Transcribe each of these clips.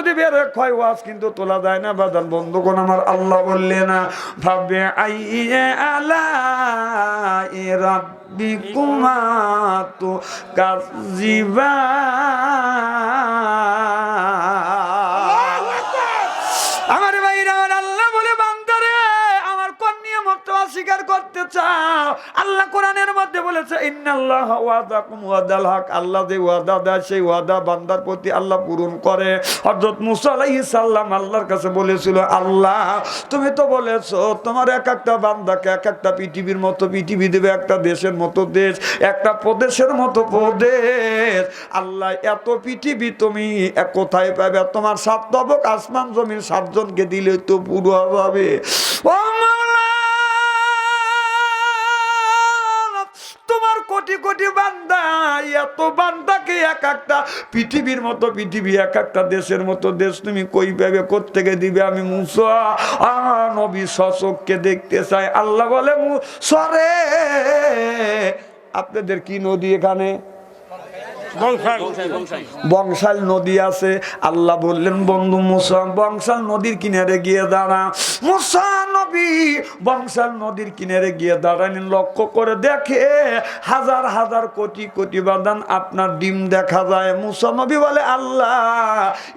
যদি বের হয় ওয়াজ কিন্তু তোলা যায় না বাদান বন্ধুগণ আমার। আল্লাহ বললেন ভাবে আইয়ে আলা রাব্বিকুমা তুকাজ্জিবান। আমার ভাইরা আল্লাহ বলে বান্দারে আমার কোন নিয়ামত অস্বীকার করতে চাও? আল্লাহ কোরআনের মধ্যে বলেছে ইন্নাল্লাহ ওয়াদাকুম ওয়াদাল হক, আল্লাহ যে ওয়াদা দেয় সেই ওয়াদা বান্দার প্রতি আল্লাহ পূরণ করে। হযরত মুসা আলাইহিস সালাম আল্লাহর কাছে বলেছিল আল্লাহ তুমি তো বলেছো তোমার এক একটা বান্দাকে এক একটা পৃথিবীর মতো পৃথিবী দেবে, একটা দেশের মতো দেশ, একটা প্রদেশের মতো প্রদেশ। আল্লাহ এত পৃথিবী তুমি কোথায় পাবে? তোমার 7 তবক আসমান জমিন 7 জনকে দিলে তো পুরো হবে। ও মাওলা তোমার কোটি কোটি বান্দা, এত বান্দাকে এক একটা পৃথিবীর মতো পৃথিবী এক একটা দেশের মতো দেশ তুমি কই পাবে, কোত্থেকে দিবে? আমি মুসা নবী সচক্ষে দেখতে চাই। আল্লাহ বলে মুসা রে আপনাদের কি নদী এখানে? বংশাল নদী আছে। আল্লাহ বললেন বন্ধু মুসা বংশাল নদীর কিনারে গিয়ে দাঁড়া। মুসা নবী বংশাল নদীর কিনারে গিয়ে দাঁড়ালেন, লক্ষ্য করে দেখে হাজার হাজার কোটি কোটি বাদান আপনার ডিম দেখা যায়। মুসা নবী বলে আল্লাহ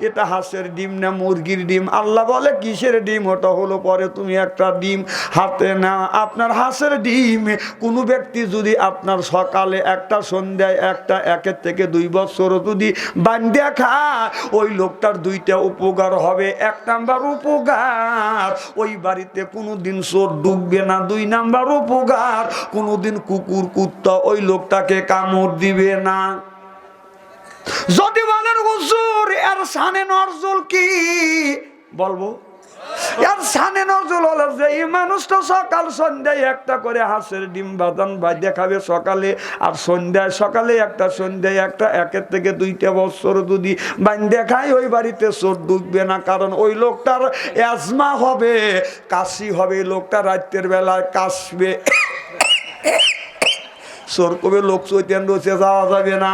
এটা হাঁসের ডিম না মুরগির ডিম? আল্লাহ বলে কিসের ডিম? ওটা হলো পরে তুমি একটা ডিম হাতে না, আপনার হাঁসের ডিম। কোনো ব্যক্তি যদি আপনার সকালে একটা সন্ধ্যায় একটা, 1 থেকে 2 বছর যদি বান্ধিয়া খায় ওই লোকটার 2টা উপকার হবে। 1 নাম্বার উপকার ওই বাড়িতে কোনোদিন চোর ঢুকবে না। 2 নাম্বার উপকার কোনোদিন কুকুর কুত্তা ওই লোকটাকে কামড় দিবে না। যদি বলেন হুজুর এর শানে নজরুল কি বলবো? এর শানে নজরুল হলো যে এই মানুষটা সকাল সন্ধ্যায় একটা করে হাঁসের ডিম বাদান বাইদে খাবে সকালে, আর সন্ধ্যায় সকালে একটা সন্ধ্যায় একটা, 1 থেকে 2টা বছর যদি বাইন্দে খায় ওই বাড়িতে চোর ঢুকবে না। কারণ ওই লোকটার অ্যাজমা হবে, কাশি হবে। লোকটা রাতের বেলায় কাশবে, চোর কবে লোক চৈতেন রয়েছে যাওয়া যাবে না।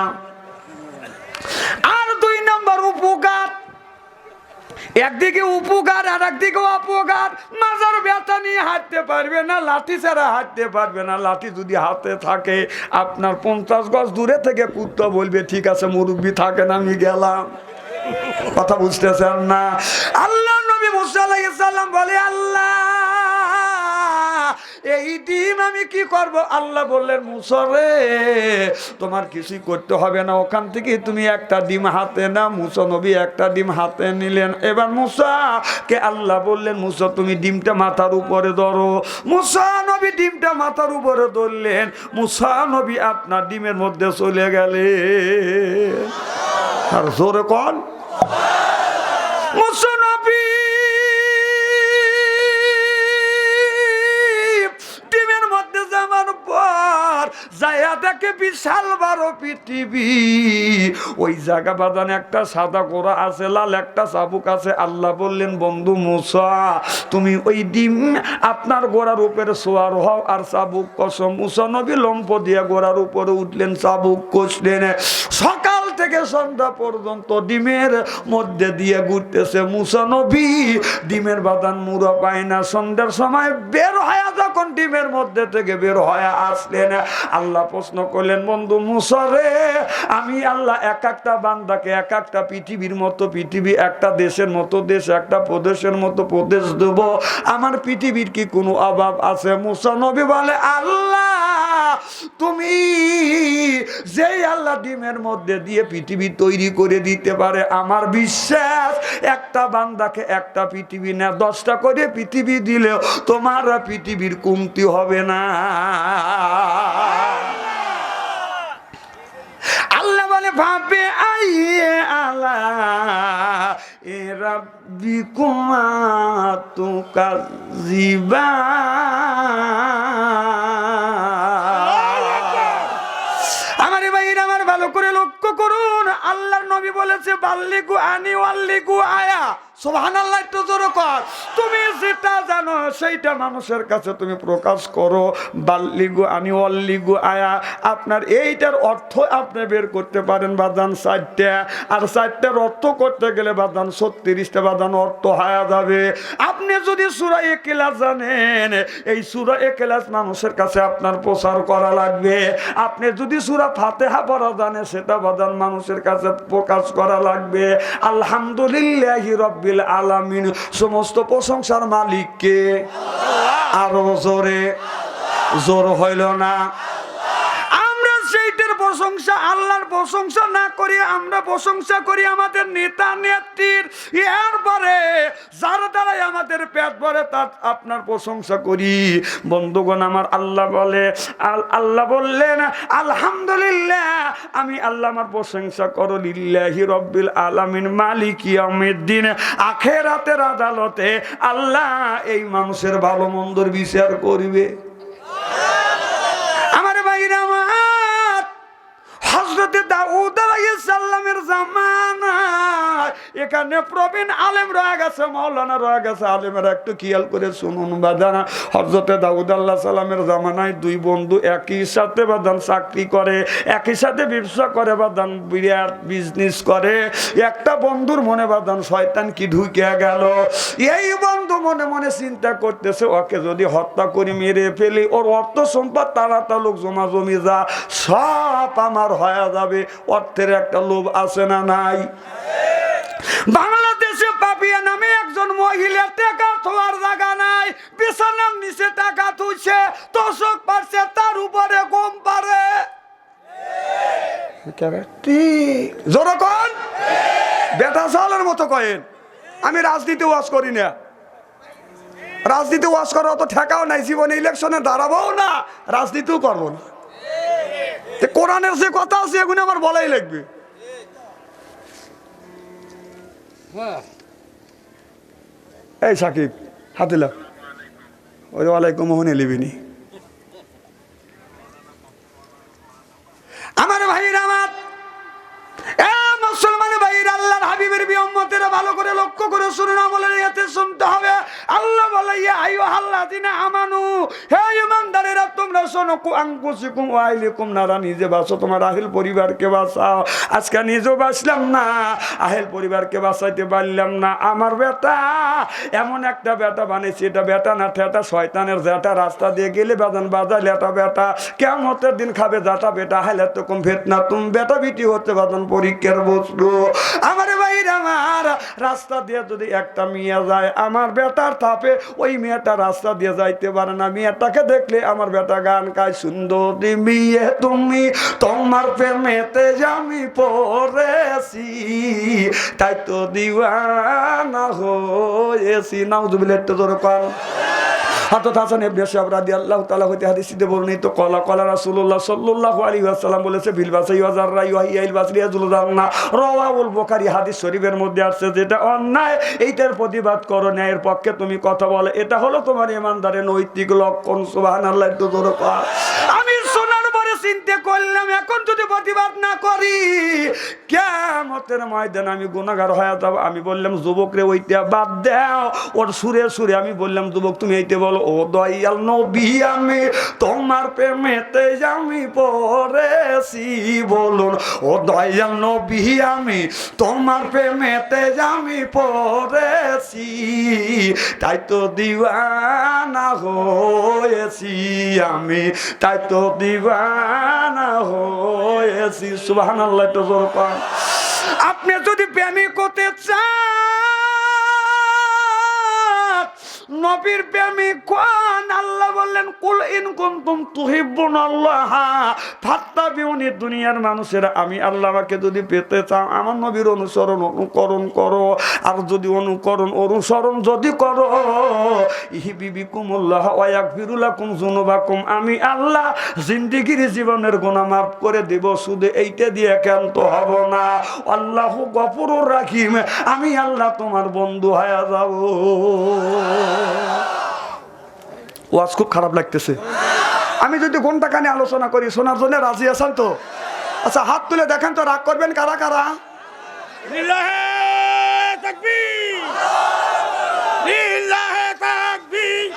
আর 2 নম্বর উপকার, একদিকে উপকার আর একদিকে অপকার। মাজার ব্যথা নিয়ে হাঁটতে পারবে না, লাঠি ছাড়া হাঁটতে পারবে না। লাঠি যদি হাতে থাকে আপনার 50 গজ দূরে থেকে কুত্তা বলবে ঠিক আছে মুরব্বি থাকেন আমি গেলাম। কথা বুঝতেছেন না? আল্লাহ নবী মুসা আলাইহিস সালাম বলে আল্লাহ এই ডিম আমি কি করব? আল্লাহ বললেন মুসা রে তোমার কিছুই করতে হবে না, ওখান থেকে তুমি একটা ডিম হাতে না। মুসা নবী একটা ডিম হাতে নিলেন। এবার মুসা কে আল্লাহ বললেন মুসা তুমি ডিমটা মাথার উপরে ধরো। মুসা নবী ডিমটা মাথার উপরে ধরলেন। মুসা নবী আপনার ডিমের মধ্যে চলে গেলেন। আর জোরে কোন মুসা নবী ডিমের মধ্যে যাওয়ার পর যায়া দেখে বিশাল বড় পৃথিবী। ওই জায়গা বাদানে একটা সাদা গোড়া আছে, লাল একটা চাবুক আছে। আল্লাহ বললেন বন্ধু মুসা তুমি ওই ডিম আপনার গোড়ার উপরে সোয়ার হও আর চাবুক কসম। মুসা নবী লম্ফ দিয়ে গোড়ার উপরে উঠলেন, চাবুক কষলেন। সকাল থেকে সন্ধ্যা পর্যন্ত ডিমের মধ্যে দিয়ে ঘুরতেছে মুসা নবী। ডিমের বাদান মুড়া পায় না। সন্ধ্যার সময় বের হয়ে যখন ডিমের মধ্যে থেকে বের হয়ে আসলেন আল্লাহ প্রশ্ন করলেন বন্ধু মুসা রে আমি আল্লাহ এক একটা বান্দাকে এক একটা পৃথিবীর মতো পৃথিবী, একটা দেশের মতো দেশ, একটা প্রদেশের মতো প্রদেশ দেব। আমার পৃথিবীর কি কোনো অভাব আছে? মুসা নবী বলে আল্লাহ তুমি যেই আল্লাহ ডিমের মধ্যে দিয়ে পৃথিবী তৈরি করে দিতে পারে আমার বিশ্বাস একটা বান্দাকে একটা পৃথিবী না 10টা করে পৃথিবী দিলেও তোমার পৃথিবীর কমতি হবে না। আল্লাহ বলে ভাবে আইয়ে আলা এ রাব্বিকুমা তুকাজ্জিবান। আমার ভাইরা আমার ভালো করে লক্ষ্য করুন, আল্লাহর নবী বলেছে বাল্লিগু আনি ওয়াল্লিগু আয়া। সুবহানাল্লাহ, একটু জোরে কর। তুমি যেটা জানো সেইটা মানুষের কাছে তুমি প্রকাশ করো। বাল্লিগু আনি অল্লিগু আয়া, আপনার এইটার অর্থ আপনি বের করতে পারেন বাদান 4টা, আর 4টার অর্থ করতে গেলে বাদান 36টা বাদান অর্থ হয়ে যাবে। আপনি যদি সূরা ইখলাস জানেন, এই সূরা ইখলাস মানুষের কাছে আপনার প্রচার করা লাগবে। আপনি যদি সূরা ফাতিহা পড়া জানেন, সেটা বাদান মানুষের কাছে প্রকাশ করা লাগবে। আলহামদুলিল্লাহি রাব্বিল আলামিন, সমস্ত প্রশংসার মালিক কে? আরো জোরে, জোর হইল না। আমরা সেইটার প্রশংসা, আল্লাহর প্রশংসা না করি, আমরা প্রশংসা করি আমাদের নেতা নেত্রীর। এরপরে যার দ্বারাই আমাদের পেট ভরে তার আপনার প্রশংসা করি। বন্ধুগণ আমার, আল্লাহ বলে, আল্লাহ বললেন আলহামদুলিল্লাহ, আমি আল্লাহ আমার প্রশংসা করো লিল্লাহি রাব্বিল আলামিন মালিকি ইয়াউমিদ্দিন। আখিরাতের আদালতে আল্লাহ এই মানুষের ভালো মন্দর বিচার করবে। আমার ভাইরা আমার, হযরত দাউদ আলাইহিস সালামের জামানায় এখানে প্রবীণ আলেম রয়ে গেছে, মাওলানা রয়ে গেছে। আলেমেরা একটু খেয়াল করে শুনুন বাদানা। হযরত দাউদ আলাইহিস সালামের জামানায় দুই বন্ধু একই সাথে বাদান চাকরি করে, একই সাথে ব্যবসা করে বাদান, বিরাট বিজনেস করে। একটা বন্ধুর মনে বাদান শয়তান কি ঢুকে গেল। এই বন্ধু মনে মনে চিন্তা করতেছে, ওকে যদি হত্যা করে মেরে ফেলি, ওর অর্থ সম্পদ তারা লোক জমা জমি যা সব আমার হয়ে যাবে। অর্থের একটা লোভ আছে না নাই? বাংলাদেশে পাপিয়া নামে একজন মহিলা, টাকা থোয়ার জায়গা নাই, বিছানার নিচে টাকা থুইছে, তোষক পারছে, তার উপরে গম পারে। জোরকন বেটা চালের মতো কয়েন। আমি রাজনীতি ওয়াজ করি না, রাজনীতি ওয়াজ করার অত ঠেকাও নাই, জীবনে ইলেকশনে দাঁড়াবো না, রাজনীতিও করবো না। কোরআনের যে কথা আছে এগুলো আমার বলাই লাগবে। এই সাকিব হাতিলা, ওই ওয়ালাইকুম মোহনে লিবিনি। আমার ভাইরা, আমার মুসলমান ভাইরা, আল্লাহর হাবিবের উম্মতেরা ভালো করে লক্ষ্য করে শুনুন, আমলের ইয়াতে শুনতে হবে। আল্লাহ বলে, ইয়া আইয়ুহাল্লাযিনা আমানু, হে ঈমানদারেরা তোমরা শোনো, কু আনফুসাকুম ওয়া আহলিকুম নারা, নিজে বাঁচো, তোমার আহল পরিবারকে বাঁচাও। আজকে নিজেও বাঁচলাম না, আহল পরিবারকে বাঁচাইতে পারলাম না। আমার বেটা এমন একটা বেটা বানিয়েছে, এটা বেটা না ঠেটা, শয়তানের যেটা। রাস্তা দিয়ে গেলে বাজান বাজাইলে এটা বেটা, কিয়ামতের দিন খাবে যাটা বেটা। হাইলে তো কম ফেতনা, তুমি বেটা বিটি হচ্ছে বাজান পরীক্ষার বস্তু। আমার ভাইরা আমার, রাস্তা দিয়ে যদি একটা মেয়ে যায়, আমার বেটার তাপে ওই মেয়েটা রাস্তা দিয়ে যাইতে পারে না। মেয়েটাকে দেখলে আমার বেটা গান গায়, সুন্দরী মেয়ে তুমি, তোমার প্রেমেতে আমি পড়েছি, তাই তো দিওয়ানা হয়েছি। নাউযুবিল্লাহ, একটু জোরে কর। হযরত হাসান ইবনে সাহাব রাদিয়াল্লাহু তাআলা হতে হাদিসে বর্ণিত, কলা কলা রাসূলুল্লাহ সাল্লাল্লাহু আলাইহি ওয়াসাল্লাম বলেছে, বিল বাসাই ওয়া যাররা ইউহিয়াল বাসরিয়া জুলজান্না, রাওয়াহুল বুখারী। হাদিস শরীফের মধ্যে আছে, যেটা অন্যায় এইটার প্রতিবাদ করো, ন্যায়ের পক্ষে তুমি কথা বলো, এটা হলো তোমার ঈমানদারের নৈতিক লক্ষণ। সুবহানাল্লাহ, একটু জোরে কর। আমি শোনার পরে চিন্তা করলাম, এখন যদি প্রতিবাদ না করি, কিয়ামতের ময়দানে আমি গুনাহগার হয়ে যাব। আমি বললাম, যুবক রে ওইটা বাদ দাও। ওর সুরে সুরে আমি বললাম, যুবক তুমি এইটা বলো, ও দয়াল নবী আমি তোমার প্রেমেতে আমি পড়েছি। বলুন, ও দয়াল নবী আমি তোমার প্রেমেতে আমি পড়েছি, তাই তো দিওয়ানা হয়েছি আমি, তাই তো দিওয়ানা হয়েছি। সুবহানাল্লাহ, তো জোরে কর। আপনি যদি প্রেমিক হতে চান, নবীর প্রেমিক কোন? আল্লাহ বললেন, কুল ইন কুনতুম তুহিব্বুনাল্লাহ ফাত্তাবিউনি। দুনিয়ার মানুষেরা, আমি আল্লাহকে যদি পেতে চাও, আমার নবীর অনুকরণ করো। আর যদি অনুসরণ যদি করো, ইহবিবিকুমুল্লাহ ওয়া ইয়াগফিরু লাকুম যুনুবাকুম, আমি আল্লাহ জিন্দেগীর জীবনের গুনাহ মাফ করে দেব। শুধু এইটা দিয়ে ক্ষান্ত হব না, আল্লাহু গফুরুর রাহিম, আমি আল্লাহ তোমার বন্ধু হয়ে যাব। ওয়াজ খুব খারাপ লাগতেছে। আমি যদি ঘন্টা কানে আলোচনা করি, শোনার জন্য রাজি আছেন তো? আচ্ছা, হাত তুলে দেখেন তো, রাগ করবেন কারা কারা? তাকবীর, লিল্লাহে তাকবীর।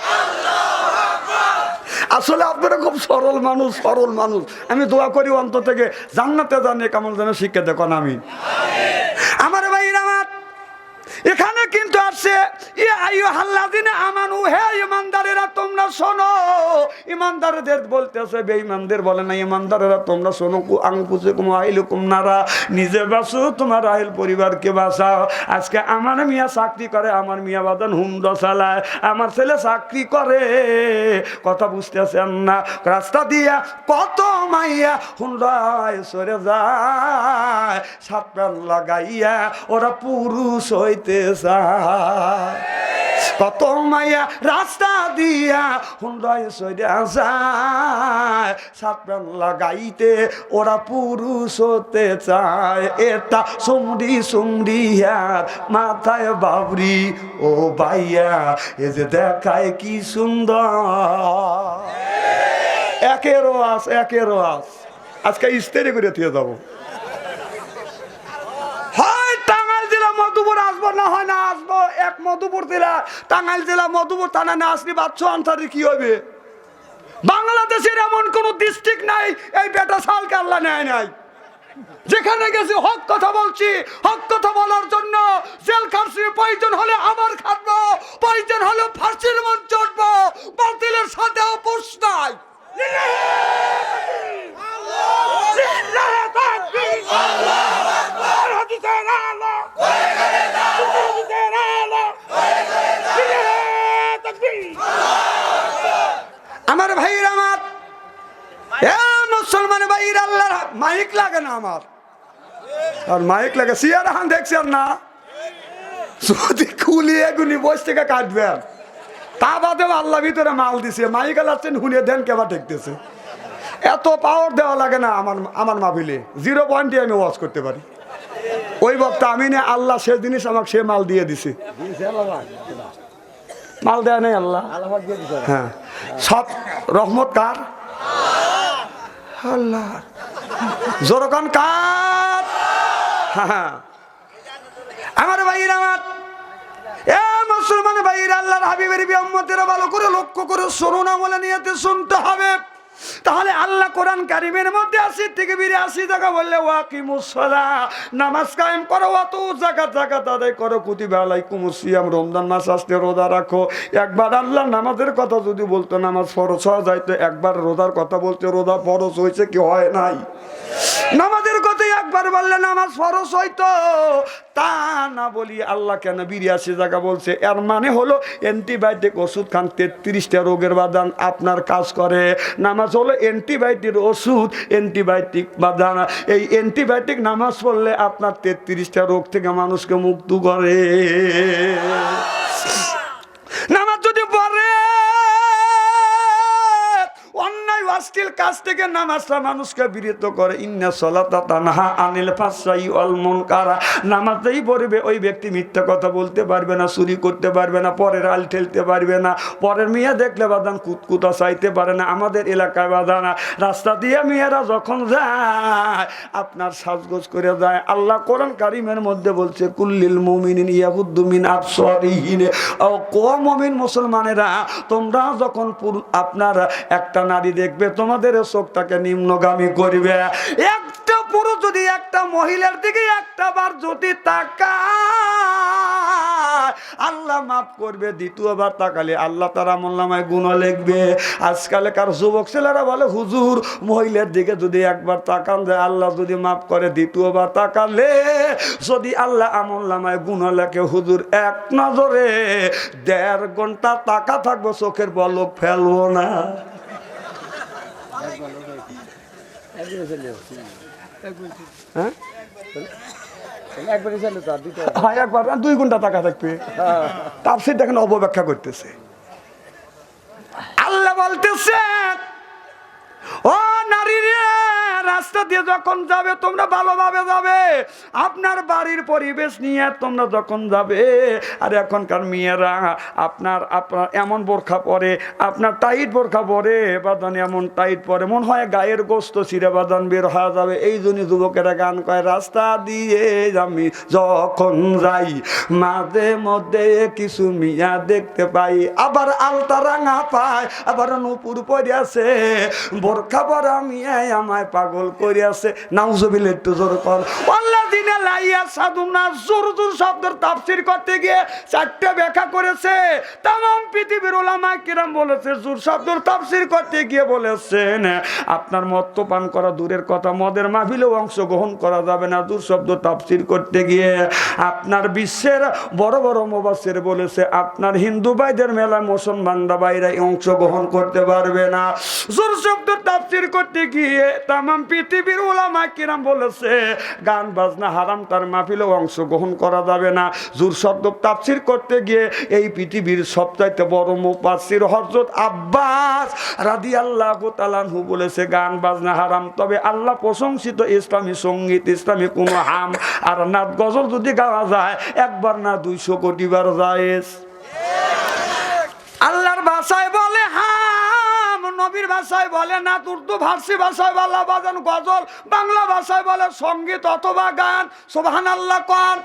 আসলে আপনারা খুব সরল মানুষ, সরল মানুষ। আমি দোয়া করি অন্তর থেকে জান্নাতে জানিয়ে কেমন যেন শিক্ষা দেখুন। আমি আমার ভাইরা আমার এখানে কিন্তু আসছে আমানু, হে ইমানদারেরা তোমরা শোনো। ইমানদারদের বলতেছে, বেঈমানদের বলে না। ইমানদারেরা তোমরা শোনো, আনফুসাকুম ওয়া আহলিকুম নারা, নিজে বাঁচো, তোমার আহল পরিবারকে বাঁচাও। আজকে আমার মিয়া চাকরি করে, আমার মিয়া বাদান হুন্ডা চালায়, আমার ছেলে চাকরি করে, কথা বুঝতেছেন না? রাস্তা দিয়া কত মাইয়া হুন্ডায় সরে যায়, সাত প্যান লাগাইয়া ওরা পুরুষ হইতে চায়। কত মাইয়া রাস্তা দিয়া হুন্ডায় সরে যায়, সাত প্যান লাগাইতে ওরা পুরুষ হতে চায়। এটা সুমরি সুমরি আর মাথায় বাবরি, ও ভাইয়া এ যে দেখায় কি সুন্দর। একেরও আস, একেরও আস। আজকে ইস্তেরি করে দিয়ে যাবো। হয় টাঙ্গাইল জেলা মধুপুর আসবো, না হয় না আসবো। এক মধুপুর জেলা, টাঙ্গাইল জেলা মধুপুর থানা না আসলে বাচ্চা আনসারি কি হবে? বাংলাদেশের এমন কোন ডিস্ট্রিক্ট নাই এই বেটা সালকে আল্লাহ নেয় নাই। যেখানে গেছি হক কথা বলছি, হক কথা বলার জন্য জেল খাটছি। প্রয়োজন হলে আবার খাটবো, প্রয়োজন হলে ফাঁসির মঞ্চ চড়বো, বাতিলের সাথে আপোষ নাই। আমার ভাইরা আমার, মুসলমান ভাইরা, আল্লাহর মাইক লাগে না আমার, আর মাইক লাগে সিয়ার হান দেখছেন না? যদি খুলিয়ে গুলি বস থেকে কাটবেন, তা বাদেও আল্লাহ ভিতরে মাল দিছে। মাইক আলাচ্ছেন হুলিয়ে দেন কেবা ঠেকতেছে। এত পাওয়ার দেওয়া লাগে না আমার মাহফিলে। 0 পয়েন্টে আমি ওয়াজ করতে পারি। ওই বক্তা আমি না, আল্লাহ সে জিনিস আমাকে সে মাল দিয়ে দিছে। মাল দেয় নাই আল্লাহ, হ্যাঁ। সব রহমত কার? আল্লাহ। জোরকান কার? হ্যাঁ। আমার ভাইরা আমার, এ মুসলমান ভাইরা, আল্লাহর হাবিবের উম্মতেরা ভালো করে লক্ষ্য করে শুনুন, আমলে নিয়তে শুনতে হবে। তাহলে আল্লাহ কোরআন কারিমের মধ্যে 80 থেকে 82 টাকা বললে ওয়াকিমুস সালাহ, নামাজ কায়েম করো, ওয়াতু যাকাত, যাকাত আদায় করো, কুতিবা আলাইকুমুস সিয়াম, রমজান মাস আসলে রোজা রাখো। একবার আল্লাহ নামাজের কথা যদি বলতো নামাজ ফরজ হয়ে যাইতো, একবার রোজার কথা বলতে রোজা ফরজ হয়েছে কি হয় নাই? নামাজের কথা একবার বললে নামাজ ফরজ হইতো। তা না বলি আল্লাহ কেন 82 জায়গা বলছে? এর মানে হলো অ্যান্টিবায়োটিক ওষুধ খান, 33টা রোগের বাদান আপনার কাজ করে। নামাজ হলো অ্যান্টিবায়োটিক ওষুধ, অ্যান্টিবায়োটিক বাদান। এই অ্যান্টিবায়োটিক নামাজ পড়লে আপনার 33টা রোগ থেকে মানুষকে মুক্ত করে। নামাজ যদি পড়ে অন্যায় অশ্লীল কাজ থেকে নামাজটা মানুষকে বিরত করে। ইন্না সালাতা তানহা আনিল ফাহশাই ওয়াল মুনকার। নামাজেই পড়বে ওই ব্যক্তি মিথ্যা কথা বলতে পারবে না, চুরি করতে পারবে না, পরের আল ঠেলতে পারবে না, পরের মেয়ে দেখলে বাদান কুতকুতা চাইতে পারে না। আমাদের এলাকায় বাদানা রাস্তা দিয়ে মেয়েরা যখন যায় আপনার সাজগোজ করে যায়। আল্লাহ কোরআন কারিমের মধ্যে বলছে কুল্লিল মুমিনিন ইয়াগুদ্দু মিন আবসারিহিম। ও মুমিন মুসলমানেরা, তোমরা যখন আপনার একটা নারী দেখবে তোমাদের চোখটাকে নিম্নগামী করবে। একটা পুরুষ যদি একটা মহিলার দিকে একটা বার যদি তাকায় আল্লাহ মাফ করবে, দ্বিতীয়বার তাকালে আল্লাহ তার আমলনামায় গুনাহ লিখবে। আজকালকার যুবক ছেলেরা বলে হুজুর মহিলার দিকে যদি একবার তাকান যায় আল্লাহ যদি মাফ করে, দ্বিতীয়বার তাকালে যদি আল্লাহ আমলনামায় গুনাহ লেখে। হুজুর এক নজরে 1.5 ঘন্টা তাকা থাকবো, চোখের পলক ফেলবো না। একবার 2 ঘন্টা টাকা থাকবে। তার সে দেখেন অপব্যাখ্যা করতেছে। আল্লাহ বলতেছে ও নারীরা, রাস্তা দিয়ে যখন যাবে তোমরা ভালোভাবে যাবে, আপনার বাড়ির পরিবেশ নিয়ে তোমরা যখন যাবে। আর এখনকার মেয়েরা আপনার এমন বোরখা পরে, আপনার টাইট বোরখা পরে বাদান, এমন টাইট পরে মনে হয় গায়ের গোস্ত ছিঁড়ে বাদান বের হয়ে যাবে। এই জন্য যুবকেরা গান কয়, রাস্তা দিয়ে আমি যখন যাই মাঝে মধ্যে কিছু মিয়া দেখতে পাই, আবার আলতা রাঙা পাই, আবার নুপুর পরে আছে, বোরখা পরা মিয়াই আমায় পাগল করে আছে। নাউজুবিল্লাহ, একটু জোর কর। আল্লাযিনা লা ইয়াসাদুনা, জোর জোর শব্দের তাফসীর করতে গিয়ে চারটি ব্যাখ্যা করেছে। तमाम পৃথিবীর উলামা কিরাম বলেছে, জোর শব্দের তাফসীর করতে গিয়ে বলেছেন আপনার মদ্যপান করা দূরের কথা, মদের মাহফিলেও অংশগ্রহণ করা যাবে না। জোর শব্দ তাফসীর করতে গিয়ে আপনার বিশ্বের বড় বড় মুফাসসির বলেছে আপনার হিন্দু ভাইদের মেলা মুসলমানরা বাইরে অংশগ্রহণ করতে পারবে না। জোর শব্দ তাফসীর করতে গিয়ে तमाम পৃথিবীর উলামা কিরাম বলেছে গান বাজনা হারাম, তার মাহফিলেও অংশগ্রহণ করা যাবে না। জোর শব্দ তাফসীর করতে গিয়ে এই পৃথিবীর সবচাইতে বড় মুফাসসির হযরত আব্বাস রাদিয়াল্লাহু তাআলা আনহু বলেছে গান বাজনা হারাম, তবে আল্লাহ প্রশংসিত ইসলামী সঙ্গীত, ইসলামী কোন হাম আর নাত গজল যদি গাওয়া যায় একবার না 200 কোটি বার জায়েজ। আল্লাহর ভাষায় বলে হাম, নবীর ভাষায় বলে নাত, উর্দু ফার্সি ভাষায় বলা বাজান গজল, বাংলা ভাষায় বলে সঙ্গীত অথবা গান। সুবহানাল্লাহ কোন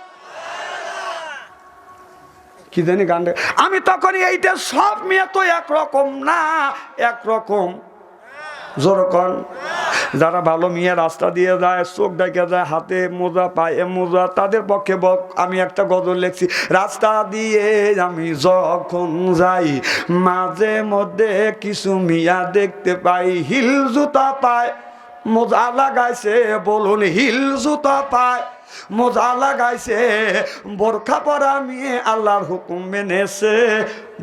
কি জানি গান। আমি তখন এইটা সব মেয়ে তো একরকম না, একরকম যেরকম যারা ভালো মেয়ে রাস্তা দিয়ে যায়, চোখ ডেকে যায়, হাতে মোজা পায়ে মোজা, তাদের পক্ষে আমি একটা গজল লিখছি, রাস্তা দিয়ে আমি যখন যাই মাঝে মধ্যে কিছু মিয়া দেখতে পাই, হিল জুতা পায় মোজা লাগাইছে, বলুন হিল জুতা পায় মোজা লাগাইছে, বোরখা পরা মেয়ে আল্লাহর হুকুম মেনেছে,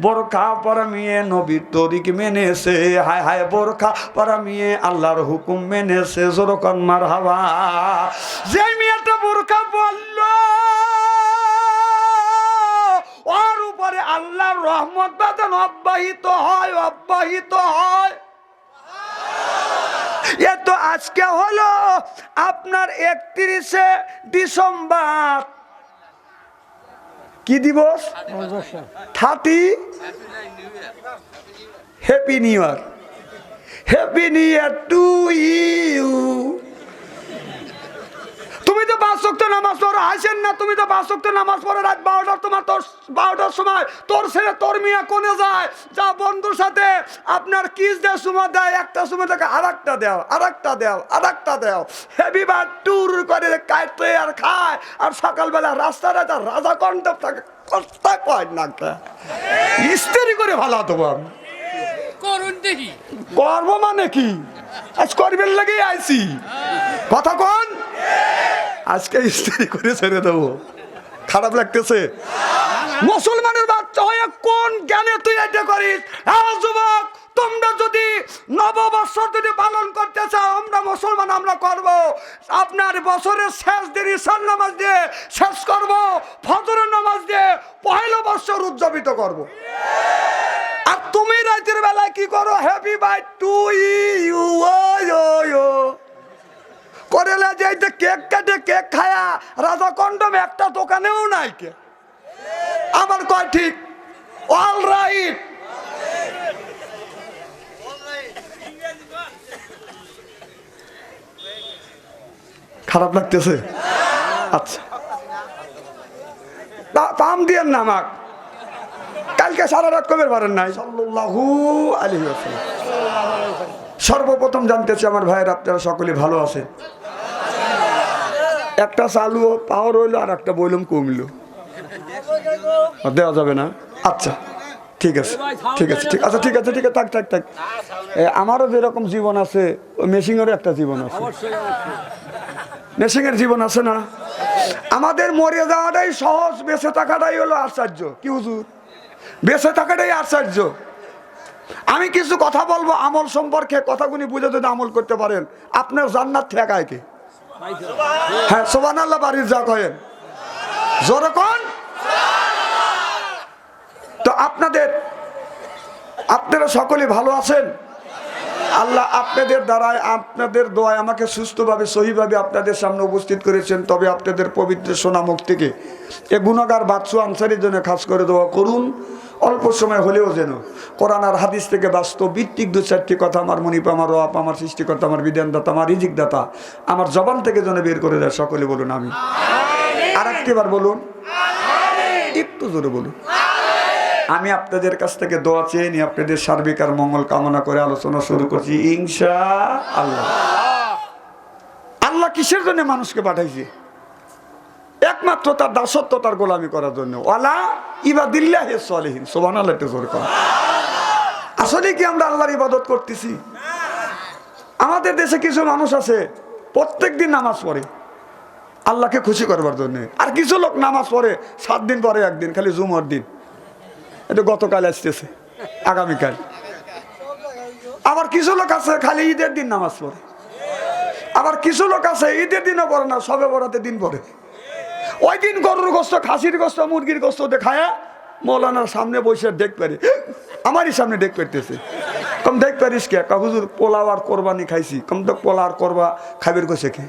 বোরখা পরা মেয়ে নবীর তরিক মেনেছে, হায় হায় বোরখা পরা মেয়ে আল্লাহর হুকুম মেনেছে। জোরকান মারহাবা। যে মেয়েটা বোরখা পরলো ওর উপরে আল্লাহর রহমত বাদান অব্যাহিত হয়, অব্যাহিত হয়। এ তো আজকে হলো আপনার 31শে ডিসেম্বর, কি দিবস? 30 happy new year, happy new year to you. তুমি তো 5 ওয়াক্ত নামাজ পড়ো, আসেন না? তুমি তো 5 ওয়াক্ত নামাজ পড়ো রাত 12টার, তোমার 12টার সময় তোর ছেলে তোর মিয়া কোনে যায়, যা বন্ধুর সাথে আপনার কিস দেয়, সময় দেয়, একটা সময় থেকে আরেকটা দেও, আরেকটা দেও, আরেকটা দেও, হেভি বার ট্যুর করে কাটে আর খায়, আর সকালবেলা রাস্তায় রাজা কণ্ঠব থাকে, কষ্ট কয় না ইস্তেরি করে ভালো দেবো আমি। করবো মানে কি, আজ করবেন লাগে আইছি কথা কোন, আজকে ইস্তেরি করে ছেড়ে দেবো। খারাপ লাগতেছে? মুসলমানের বাচ্চা হয়ে কোন জ্ঞানে তুই এটা করিস? হ্যাঁ যুবক, তোমরা যদি নববর্ষ যদি পালন করতে চাও, আমরা মুসলমান আমরা করব, আপনার বছরের শেষ দিন ঈশান নামাজ দিয়ে শেষ করব, ফজরের নামাজ দিয়ে পহেলা বছর উদযাপিত করব। আর তুমি রাতের বেলায় কি করো? হ্যাপি বার্থডে টু ইউ করেলা যাইতে কেক কাটে, কেক খায়া রাজা কন্ডম একটা দোকানেও নাই কে। আমার কয় ঠিক? All right. খারাপ লাগতেছে? আচ্ছা পাম দিয়েন না আমাক, কালকে সারা রাত কবে পারেন নাই? সাল্লাল্লাহু আলাইহি ওয়াসাল্লাম। সর্বপ্রথম জানতেছি আমার ভাইয়ের আপনারা সকলে ভালো আছেন? একটা চালু পাওয়ার হইলো আর একটা বইলুম কমলো, দেওয়া যাবে না? আচ্ছা ঠিক আছে, ঠিক আছে, ঠিক আছে, ঠিক আছে, ঠিক আছে, থাক থাক থাক। আমারও যেরকম জীবন আছে মেশিনেরও একটা জীবন আছে, মেশিনের জীবন আছে না? আমাদের মরে যাওয়াটাই সহজ, বেঁচে থাকাটাই হলো আশ্চর্য। কি হুজুর? বেঁচে থাকাটাই আশ্চর্য। আমি কিছু কথা বলবো আমল সম্পর্কে, কথাগুলি বুঝে যদি আমল করতে পারেন আপনার জান্নাত ঠেকায় কে? হ্যাঁ সুবহানাল্লাহ, বাড়ির যা কয়েন জোরে কোন। তো আপনারা সকলে ভালো আছেন? আল্লাহ আপনাদের দ্বারায় আপনাদের দোয়ায় আমাকে সুস্থভাবে সহিভাবে আপনাদের সামনে উপস্থিত করেছেন। তবে আপনাদের পবিত্র সোনা মুখ থেকে এ গুনাহগার বাদশু আনসারীর জন্য খাস করে দোয়া করুন। অল্প সময় হলেও যেন কোরআন আর হাদিস থেকে বাস্তব ভিত্তিক দু চারটি কথা আমার মনিপ, আমার রব, আমার সৃষ্টিকর্তা, আমার বিধানদাতা, আমার রিজিকদাতা আমার জবান থেকে যেন বের করে দেয়। সকলে বলুন আমি। আর একটিবার বলুন, একটু জোরে বলুন। আমি আপনাদের কাছ থেকে দোয়া চেয়ে নিয়ে আপনাদের সার্বিক আর মঙ্গল কামনা করে আলোচনা শুরু করছি ইনশাআল্লাহ। আল্লাহ কিসের জন্য মানুষকে পাঠাইছে? একমাত্র তার দাসত্ব, তার গোলামি করার জন্য। ওয়ালা ইবাদিল্লাহি সালিহিন, সুবহানাল্লাহ। একটু জোরে কর। আসলে কি আমরা আল্লাহর ইবাদত করতেছি? আমাদের দেশে কিছু মানুষ আছে প্রত্যেকদিন নামাজ পড়ে আল্লাহকে খুশি করবার জন্য, আর কিছু লোক নামাজ পড়ে 7 দিন পরে একদিন, খালি জুমার দিন। এটা গতকাল আসতেছে, আগামীকাল। আবার কিছু লোক আছে খালি ঈদের দিন নামাজ পড়ে, আবার কিছু লোক আছে ঈদের দিনও পড়ে না, সবে বরাতের দিন পড়ে। ওই দিন গরুর গোস্ত, খাসির গোস্ত, মুরগির গোস্ত দেখায় মৌলানার সামনে বসে দেখ পারি, আমারই সামনে দেখ পারতেছে। কম দেখ পারিস কে? কাকুজুর পোলাও আর কোরবানি খাইছি। কম তো পোলা আর করবা খাবির গোছে কে?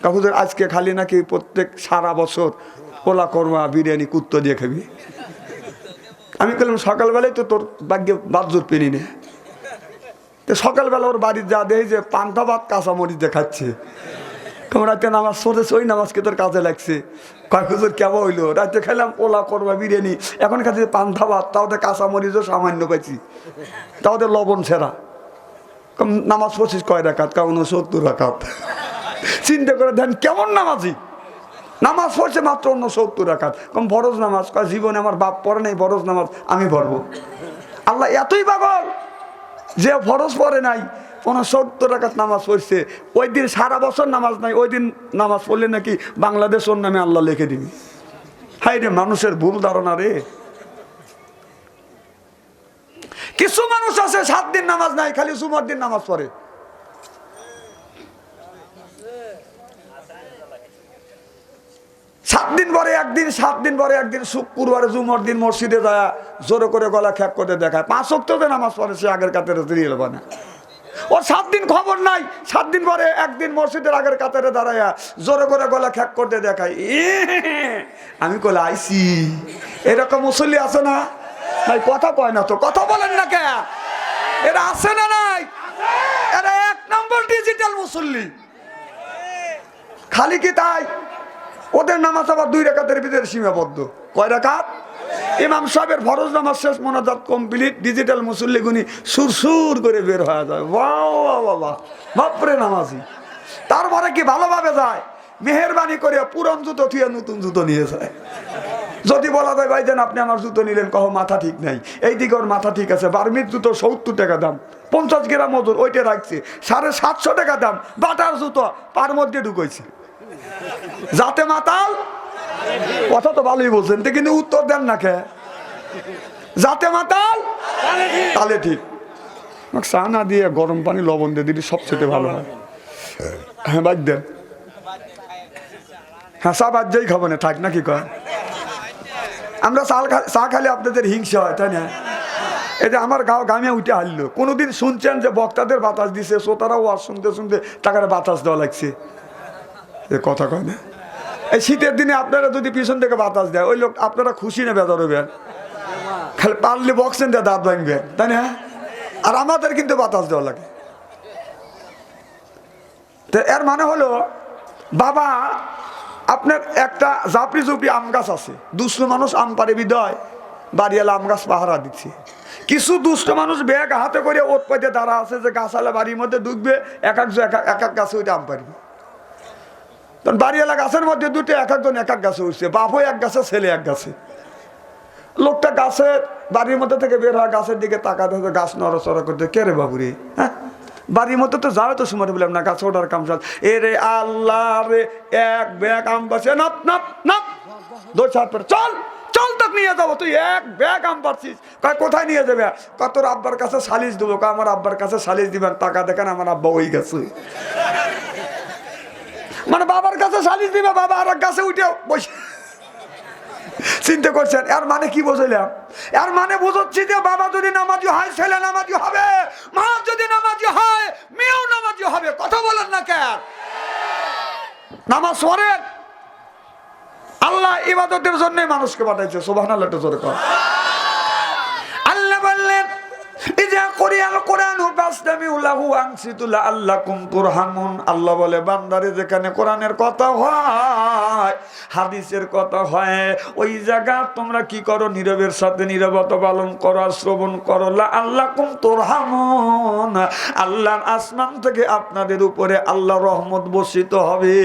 কাকুজুর আজকে খালি নাকি প্রত্যেক সারা বছর পোলা করবা বিরিয়ানি কুত্তো দিয়ে খাবি। আমি বললাম সকালবেলায় তো তোর ভাগ্যে বাদজুর পেনি নে। তো সকালবেলা ওর বাড়ির যা দেখি যে পান্তা ভাত কাঁচা মরিচ দিয়ে খাচ্ছে। রাতে নামাজ পড়েছে, ওই নামাজকে তোর কাজে লাগছে। কয়েকজন কেমন হইলো? রাতে খেলাম পোলা করবা বিরিয়ানি, এখন খাচ্ছি পান্তা ভাত, তাও তো কাঁচা মরিচও সামান্য পাইছি, তাও তো লবণ ছেঁড়া। কম নামাজ পড়ছিস কয় রাকাত? কেমন 70 রাকাত। চিন্তা করে দেন কেমন নামাজি, নামাজ পড়ছে মাত্র 70 রাকাত। কম ফরজ নামাজ কয় জীবনে আমার বাপ পড়ে নাই, ফরজ নামাজ আমি পড়বো। আল্লাহ এতই পাগল যে ফরজ পড়ে নাই 70 রাকাত নামাজ পড়ছে। ওই দিন সারা বছর নামাজ নাই, ওই দিন নামাজ পড়লে নাকি বাংলাদেশ ওর নামে আল্লাহ লিখে দিবি। হাই রে, মানুষের ভুল ধারণা রে। কিছু মানুষ আছে 7 দিন নামাজ নাই, খালি জুমার দিন নামাজ পড়ে। সাত দিন পরে একদিন, 7 দিন পরে একদিন, শুক্রবারে জুমার দিন মসজিদে যায় জোরে করে গলা খ্যাক করে দেখায়। 5 ওয়াক্তে নামাজ পড়ে, সে আগের কাতারে দাঁড়িয়ে না। ও 7 দিন খবর নাই, 7 দিন পরে একদিন মসজিদের আগের কাতারে দাঁড়ায় জোরে করে গলা খ্যাক করতে দেখায়। আমি কলে আইসি। এরকম মুসল্লি আছে না ভাই? কথা কয় না তো, কথা বলেন না কে? এরা আছে না নাই? এরা 1 নম্বর ডিজিটাল মুসল্লি। খালি কি তাই? ওদের নামাজ আবার 2 রাকাতের ভিতরে সীমাবদ্ধ। কয় রাকাত? ইমাম সাহেবের ফরজ নামাজ শেষ, মোনাজাত কমপ্লিট, ডিজিটাল মুসল্লি গুনি সুরসুর করে বের হয়ে যায়। বাবা বাপরে নামাজি। তারপরে কি ভালোভাবে যায়, মেহেরবানি করে পুরান জুতো থুয়ে নতুন জুতো নিয়ে যায়। যদি বলা যায় ভাই যেন আপনি আমার জুতো নিলেন, কহ মাথা ঠিক নাই, এই দিকে ওর মাথা ঠিক আছে। বার্মির জুতো 70 টাকা দাম, 50 গ্রাম ওজন, ওইটা রাখছে 750 টাকা দাম। বাটার জুতো পার মধ্যে ঢুকাইছে। যাতে মাতাল, কথা তো ভালোই বলছেন, কিন্তু উত্তর দেন না কে? যাতে মাতাল তাহলে ঠিক। চা না দিয়ে গরম পানি লবণ দিয়ে দিলে সবচেয়ে ভালো হয়। হ্যাঁ বাদ দেন। হ্যাঁ চা বাদ যাই খাবো না, থাক নাকি কয়? আমরা চা খালি আপনাদের হিংসা হয়, তাই না? এই যে আমার গামে উঠে হারলো। কোনোদিন শুনছেন যে বক্তাদের বাতাস দিছে, শ্রোতারা ওয়াজ শুনতে শুনতে টাকার বাতাস দেওয়া লাগছে? এ কথা কয় না। এই শীতের দিনে আপনারা যদি পিছন থেকে বাতাস দেয়, ওই লোক আপনারা খুশি না বেদর হবেন? খালি পারলে বক্সেন দিয়ে দাঁত ভাঙবেন, তাই না? আর আমাদের কিন্তু বাতাস দেওয়া লাগে। তো এর মানে হলো, বাবা আপনার একটা জাপড়ি জুপড়ি আম গাছ আছে, দুষ্ট মানুষ আম পারে বিদয় বাড়িওয়ালা আম গাছ পাহারা দিচ্ছে। কিছু দুষ্ট মানুষ ব্যাগ হাতে করে ওত পাইতে দাঁড়া আছে যে গাছালা বাড়ির মধ্যে ঢুকবে, এক এক গাছে ওইটা আম পারবে। তখন বাড়িওয়ালা গাছের মধ্যে দুটো, এক একজন এক এক গাছে উঠছে, বাপও এক গাছে, ছেলে এক গাছে। লোকটা গাছের বাড়ির মধ্যে থেকে বের হয়, গাছের দিকে তাকাতে গাছ নড়াচড়া করতে, কে রে বাবুরে? হ্যাঁ বাড়ির মধ্যে তো যাবে তো সময় বললাম না, গাছে ওঠার কাম সাল। এ রে আল্লাহ রে, এক ব্যাগ আম পাচ্ছে, নাপ নাপ নাপ, 2-4 পর চল চল, তোকে নিয়ে যাবো, তুই এক ব্যাগ আম পাচ্ছিস। কোথায় নিয়ে যাবে? তোর আব্বার কাছে সালিশ দেবো। আমার আব্বার কাছে সালিশ দিবেন? টাকা দেখেন আমার আব্বা ওই গেছে। মানে বাবার কাছে সালিশ দিবে, বাবা আর এক গাছে উঠে বসে। চিন্তা করছেন এর মানে কি বুঝলাম? এর মানে বুঝছি যে বাবা যদি নামাজি হয় ছেলে নামাজি হবে, মা যদি নামাজি হয় মেয়েও নামাজি হবে। কথা বলেন না কেন? নামাজ পড়েন। আল্লাহ ইবাদতের জন্যই মানুষকে পাঠাইছে। সুবহানাল্লাহ, একটু জোরে কর। আল্লাহ বললেন ইজা কুরিয়াল কুরআনু ফাসতামিউ লাহু আনসিতু লাআল্লাকুম তুরহামুন। আল্লাহ বলে বান্দারে যেখানে কোরআনের কথা হয়, হাদিসের কথা হয়, ওই জায়গা তোমরা কি করো? নীরবের সাথে নীরবতা পালন করো, শ্রবণ করো। লাআল্লাকুম তুরহামুন, আল্লাহর আসমান থেকে আপনাদের উপরে আল্লাহর রহমত বর্ষিত হবে।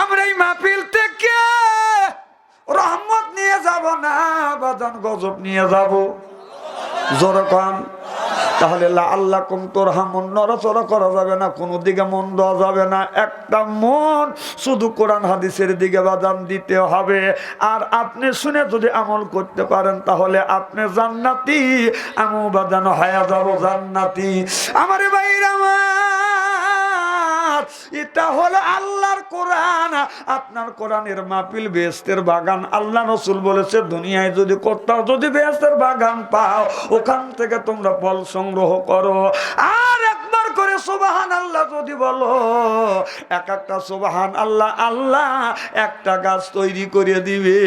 আমরা এই মাহফিল থেকে রহমত নিয়ে যাব না বাজান, গজব নিয়ে যাব। যেরকম তাহলে লাআল্লাকুম তুরহামুন, নড়াচড়া করা যাবে না, কোনো দিকে মন দেওয়া যাবে না। একটা মন শুধু কোরআন হাদিসের দিকে বাজান দিতে হবে। আর আপনি শুনে যদি আমল করতে পারেন তাহলে আপনি জান্নাতি, আমিও বাজান হয়ে যাব জান্নাতি। আমার ভাইরা আমার, এটা হলো আল্লাহর কোরআন। আপনার কোরআনের মাহফিল বেহেশতের বাগান। আল্লাহ রাসূল বলেছে দুনিয়ায় যদি কোথাও যদি বেহেশতের বাগান পাও, ওখান থেকে তোমরা ফল সংগ্রহ করো। আর একবার করে সুবহানাল্লাহ যদি বলো, এক একটা সুবহানাল্লাহ আল্লাহ একটা গাছ তৈরি করে দিবে।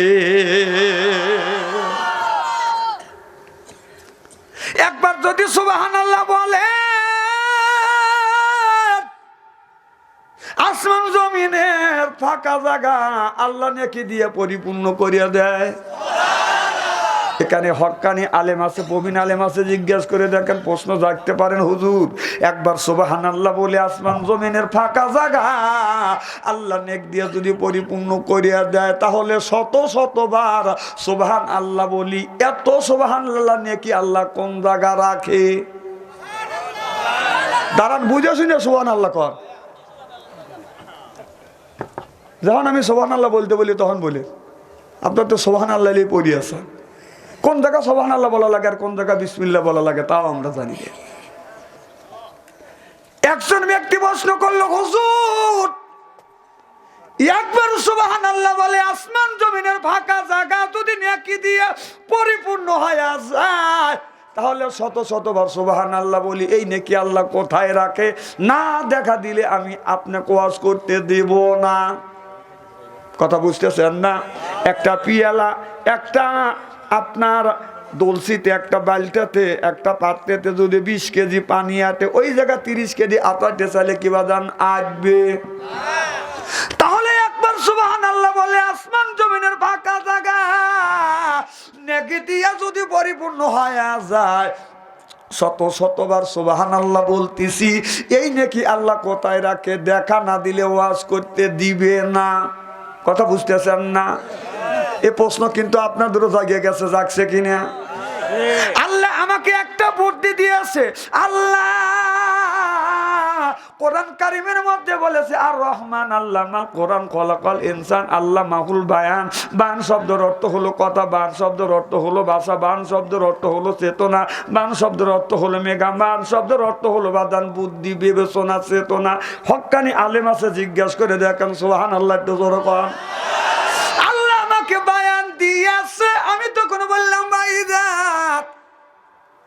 একবার যদি সুবহানাল্লাহ বলে, আসমান জমিনের ফাঁকা জায়গা আল্লাহ নেকি দিয়ে পরিপূর্ণ করিয়া দেয়। এখানে হক্কানি আলেম আছে, প্রবীণ আলেম আছে, জিজ্ঞেস করে দেখেন, প্রশ্ন জাগতে পারেন, হুজুর একবার সুবহানাল্লাহ বলে আসমান জমিনের ফাঁকা জায়গা আল্লাহ নেক দিয়ে যদি পরিপূর্ণ করিয়া দেয়, তাহলে শত শতবার সুবহানাল্লাহ বলি, এত সুবহানাল্লাহ নেকি আল্লাহ কোন জায়গা রাখে? দাঁড়ান, বুঝে শুনে সুবহানাল্লাহ কর। যখন আমি সুবহানাল্লাহ বলতে বলি তখন বলে আপনার তো সুবহানাল্লাহ পড়ি আছে, কোন জায়গা সুবহানাল্লাহ বলা লাগে আর কোন জায়গা বিসমিল্লাহ বলা লাগে তাও আমরা জানি। একজন ব্যক্তি প্রশ্ন করলো, হুজুর একবার সুবহানাল্লাহ বলে আসমান জমিনের ফাঁকা জায়গা যদি নেকি দিয়ে পরিপূর্ণ হয়ে যায়, তাহলে শত শতবার সুবহানাল্লাহ বলি, এই নেকি আল্লাহ কোথায় রাখে? না দেখা দিলে আমি আপনাকে ওয়াজ করতে দেব না। কথা বুঝতেছেন না? একটা পিয়ালা, একটা আপনার দলসিতে, একটা বালটাতে, একটা পাত্রেতে যদি 20 কেজি পানি আটে, ওই জায়গা 30 কেজি আটাতে চাইলে কি বাদান আসবে? তাহলে একবার সুবহানাল্লাহ বলে আসমান জমিনের ফাঁকা জায়গা নেকি দিয়া যদি পরিপূর্ণ হয়ে যায়, শত শতবার সুবহানাল্লাহ বলতেছি, এই নেকি আল্লাহ কোথায় রাখে? দেখা না দিলে ওয়াজ করতে দিবে না। কথা বুঝতেছেন না? এই প্রশ্ন কিন্তু আপনাদেরও জাগিয়ে গেছে, জাগছে কিনা? আল্লাহ আমাকে একটা বুদ্ধি দিয়েছে। আল্লাহ কোরআন কারিমের মধ্যে বলেছে আর রহমান আল্লামা কোরআন খলাকাল ইনসান আল্লামাহুল বায়ান। বান শব্দের অর্থ হলো কথা, বান শব্দের অর্থ হলো ভাষা, বান শব্দের অর্থ হলো চেতনা, বান শব্দের অর্থ হলো মেঘা, বান শব্দের অর্থ হলো বাদান, বুদ্ধি, বিবেচনা, চেতনা। হক্কানি আলেম আছে, জিজ্ঞাসা করে দেখেন সুবহানাল্লাহ একটু জোরে কর। আল্লাহ আমাকে বায়ান দিয়েছে। আমি তখন বললাম, ভাইরা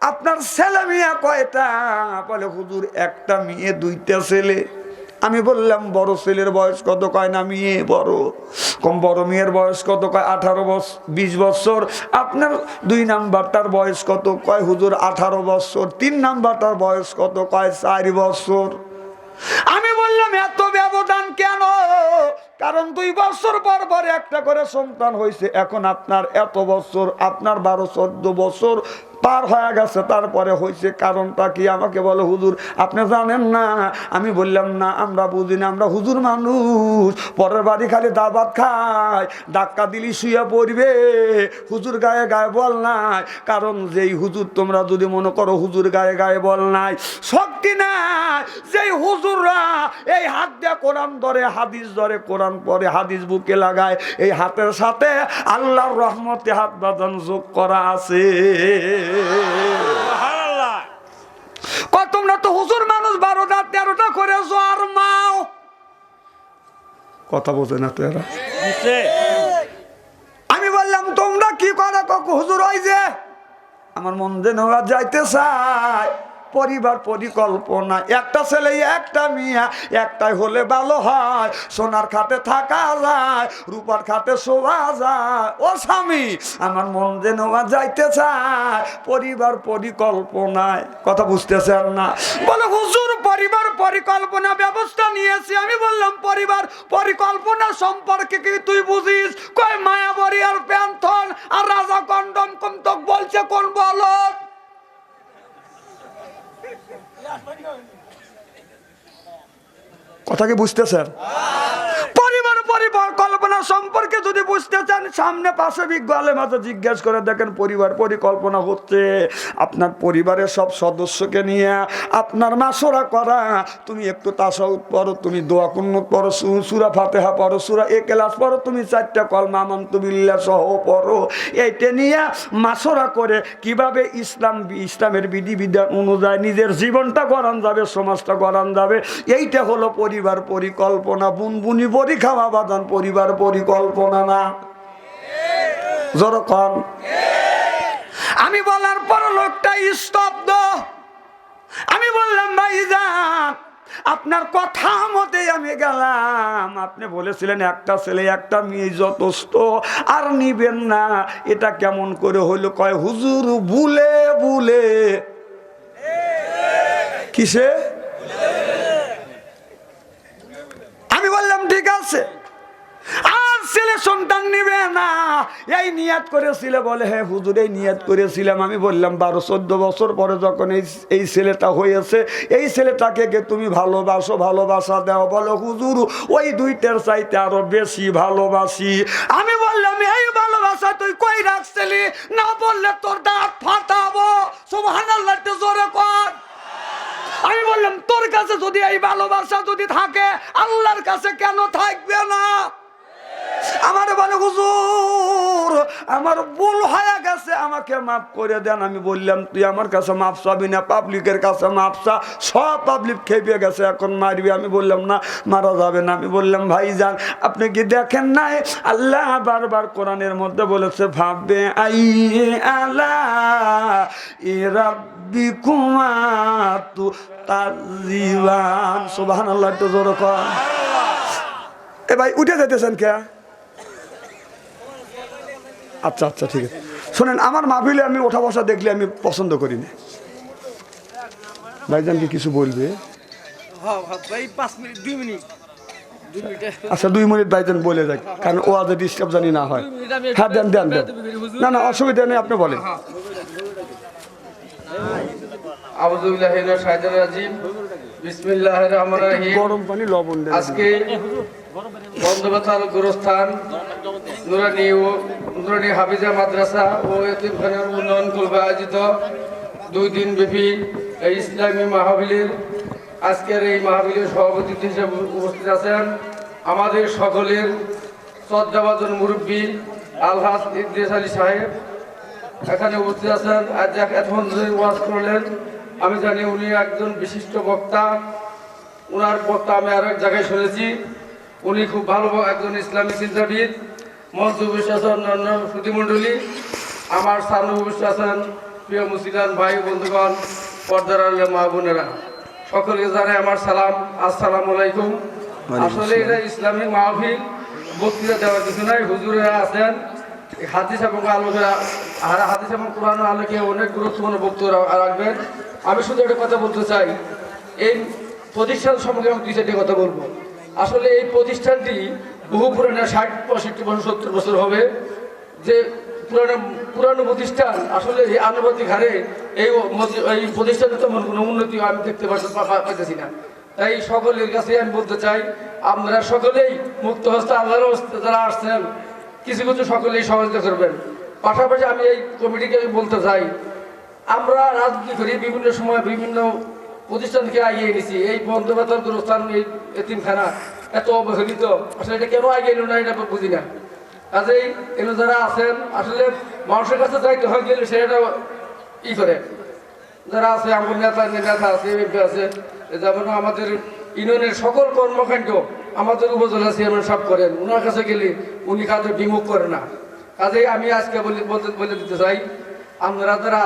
আপনার ছেলে মেয়ে কয়টা? বলে হুজুর একটা মেয়ে, 2টা ছেলে। আমি বললাম বড় ছেলের বয়স কত? কয় না মেয়ে বড়। কম বড় মেয়ের বয়স কত? কয় 20 বছর। আপনার 2 নাম্বারটার বয়স কত? কয় হুজুর 18 বছর। 3 নাম্বারটার বয়স কত? কয় 4 বছর। আমি বললাম এত ব্যবধান কেন? কারণ 2 বছর পর পর একটা করে সন্তান হয়েছে। এখন আপনার এত বছর, আপনার 12-14 বছর পার হয়ে গেছে, তারপরে হয়েছে। কারণটা কি? আমাকে বলে হুজুর আপনি জানেন না। আমি বললাম না, আমরা বুঝি না, আমরা হুজুর মানুষ, পরের বাড়ি খালি দাবাত খায়, ধাক্কা দিলি শুয়ে পড়বে, হুজুর গায়ে গায়ে বল নাই। কারণ যেই হুজুর তোমরা যদি মনে করো হুজুর গায়ে গায়ে বল নাই, শক্তি নাই, যেই হুজুররা এই হাত দিয়ে কোরআন ধরে, হাদিস ধরে, কোরআন পড়ে, হাদিস বুকে লাগায়, এই হাতের সাথে আল্লাহর রহমতে হাত বাঁধান যোগ করা আছে। তোমরা তো হুজুর মানুষ, 12টা 13টা করে জ্বর মাও। কথা বোঝে না তো এরা। হুজুর ওই যে আমার মন যেন যাইতে চায় পরিবার পরিকল্পনা, একটা ছেলে একটা মেয়ে, একটাই হলে ভালো হয়, সোনার খাটে থাকা যায়, রূপার খাটে শোয়া যায়। ও স্বামী, আমার মন যেন যাইতে চায় পরিবার পরিকল্পনায়। কথা বুঝতেছেন না? বলে হুজুর পরিবার পরিকল্পনা ব্যবস্থা নিয়েছি। আমি বললাম পরিবার পরিকল্পনা সম্পর্কে কি তুই বুঝিস? কয় মায়াবরী আর প্যান্থন আর রাজা কন্ডম কমতক বলছে কোন বলো? কথা কি বুঝতেছেন? পরিবার পরিকল্পনা সম্পর্কে যদি বুঝতে চান, সামনে পাশে বিজ্ঞ আলেমাতে জিজ্ঞেস করে দেখেন। পরিবার পরিকল্পনা হচ্ছে আপনার পরিবারের সব সদস্যকে নিয়ে আপনার মাশওয়ারা করা। তুমি একটু তাসাউদ পড়ো, তুমি দোয়া কুনুত পড়ো, সূরা ফাতিহা পড়ো, সূরা ইখলাস পড়ো, তুমি 4টা কলমা আমানতু বিল্লাহ সহ পড়ো। এইটা নিয়ে মাশওয়ারা করে কিভাবে ইসলামের বিধিবিধান অনুযায়ী নিজের জীবনটা গড়ান যাবে, সমাজটা গড়ান যাবে। এইটা হলো পরিবার পরিকল্পনা। বুনবুনি বড়ি খাওয়া বাদান পরিবার পরিকল্পনা না? যখন আমি বলার পর লোকটা স্তব্ধ। আমি বললাম ভাইজান আপনার কথা মতে আমি গেলাম, আপনি বলেছিলেন একটা ছেলে একটা মেয়ে যথেষ্ট, আর নিবেন না, এটা কেমন করে হইল? কয় হুজুর ভুলে ভুলে। কিসে? আমি বললাম ঠিক আছে, আর ছেলে সন্তান নিবে না এই নিয়াত করেছিলে? বলে হ্যাঁ হুজুর এই নিয়াত করেছিলাম। আমি বললাম 12-14 বছর পরে যখন এই ছেলেটা হয়েছে, এই ছেলেটাকে তুমি ভালোবাসো, ভালোবাসা দাও? বলো হুজুর ওই দুইটার চাইতে আরো বেশি ভালোবাসি। আমি বললাম এই ভালোবাসা তুই কই রাখছিলি? না বললে তোর দাঁত ফাটাবো। সুবহানাল্লাহ জোরে কর। আমি বললাম তোর কাছে যদি এই ভালোবাসা যদি থাকে, আল্লাহর কাছে কেন থাকবে না? আমার বলে হুজুর আমার ভুল হয়ে গেছে, আমাকে মাফ করে দেন। আমি বললাম তুই আমার কাছে মাফ চাবি না, পাবলিকের কাছে মাফ চা। সব পাবলিক খেপে গেছে, এখন মারবি। আমি বললাম না, মারা যাবে না। আমি বললাম ভাইজান আপনি কি দেখেন নাই আল্লাহ বারবার কোরআনের মধ্যে বলেছে ভাববে আই আলা এরা বিকুমাতু তাজিবান। সুবহানাল্লাহ তো জোরে কর। এ ভাই উঠে যেতেছেন কে? আচ্ছা আচ্ছা ঠিক আছে। শোনেন আমার মাহফিলে আমি ওঠা বসা দেখলে আমি পছন্দ করি না। ভাইজান কি কিছু বলবে? আচ্ছা 2 মিনিট ভাইজান বলে যাক, কারণ ও আজ ডিস্টার্ব জানি না হয়। হ্যাঁ দেন দেন দেন, না না অসুবিধা নেই, আপনি বলেন। গরম পানি লবণ দেন। আজকে বন্দ্যোপাধ্যায় গোরস্থান নুরানি হাফিজা মাদ্রাসা ও এতিমখানার উন্নয়ন কল্পে আয়োজিত 2 দিন ব্যাপী এই ইসলামী মাহফিলের আজকের এই মাহফিলের সভাপতি হিসেবে উপস্থিত আছেন আমাদের সকলের শ্রদ্ধাভাজন মুরব্বী আলহাজ ইদ্রিস আলী সাহেব। এখানে উপস্থিত আছেন। আজ এতক্ষণ ধরে ওয়াজ করলেন, আমি জানি উনি একজন বিশিষ্ট বক্তা। ওনার বক্তা আমি আরো এক জায়গায় শুনেছি। উনি খুব ভালো একজন ইসলামী চিন্তাবিদ। মঞ্চ উপস্থিত আছেন অন্যান্য শ্রুতিমণ্ডলী, আমার সামনে উপস্থিত আছেন প্রিয় মুসলিম ভাই বন্ধুগণ, পর্দার আলের মা বোনেরা, সকলকে জানাই আমার সালাম, আসসালামু আলাইকুম। আসলে এটা ইসলামিক মাহফিল, বক্তৃতা দেওয়ার কিছু নাই। হুজুরেরা আছেন হাদিস এবং আলোচনা, হাদিস এবং কোরআনের আলোকে অনেক গুরুত্বপূর্ণ বক্তব্য রাখবেন। আমি শুধু একটা কথা বলতে চাই, এই প্রতিষ্ঠান সম্পর্কে আমি 2-4টি কথা বলবো। আসলে এই প্রতিষ্ঠানটি বহু পুরানো, 60-65 বছর 70 বছর হবে। যে পুরানো প্রতিষ্ঠান, আসলে এই আনুপাতিক হারে এই প্রতিষ্ঠানে তেমন কোনো উন্নতি আমি দেখতে পাইতেছি না। তাই সকলের কাছে আমি বলতে চাই, আপনারা সকলেই মুক্ত হস্তে আল্লাহর হস্তে যারা আসছেন কিছু কিছু সকলেই সহযোগিতা করবেন। পাশাপাশি আমি এই কমিটিকে বলতে চাই, আমরা রাজনীতি করি, বিভিন্ন সময় বিভিন্ন প্রতিষ্ঠানকে এগিয়ে এনেছি। এই বন্দ্যোপাধ্যায় গোরস্থান, এই এতিমখানা এত অবহেলিত, আসলে এটা কেন এগিয়ে এলো না এটা বুঝি না। কাজেই এগুলো যারা আছেন আসলে মানুষের কাছে যাইতে হয়, গেলে সেটা ই করে যারা আছে, আমার নেতা আছে, এমপি আছে, যেমন আমাদের ইউনিয়নের সকল কর্মকাণ্ড আমাদের উপজেলা চেয়ারম্যান সাহেব করেন। ওনার কাছে গেলে উনি কাজে বিমুখ করে না। কাজেই আমি আজকে বলে দিতে চাই, আপনারা যারা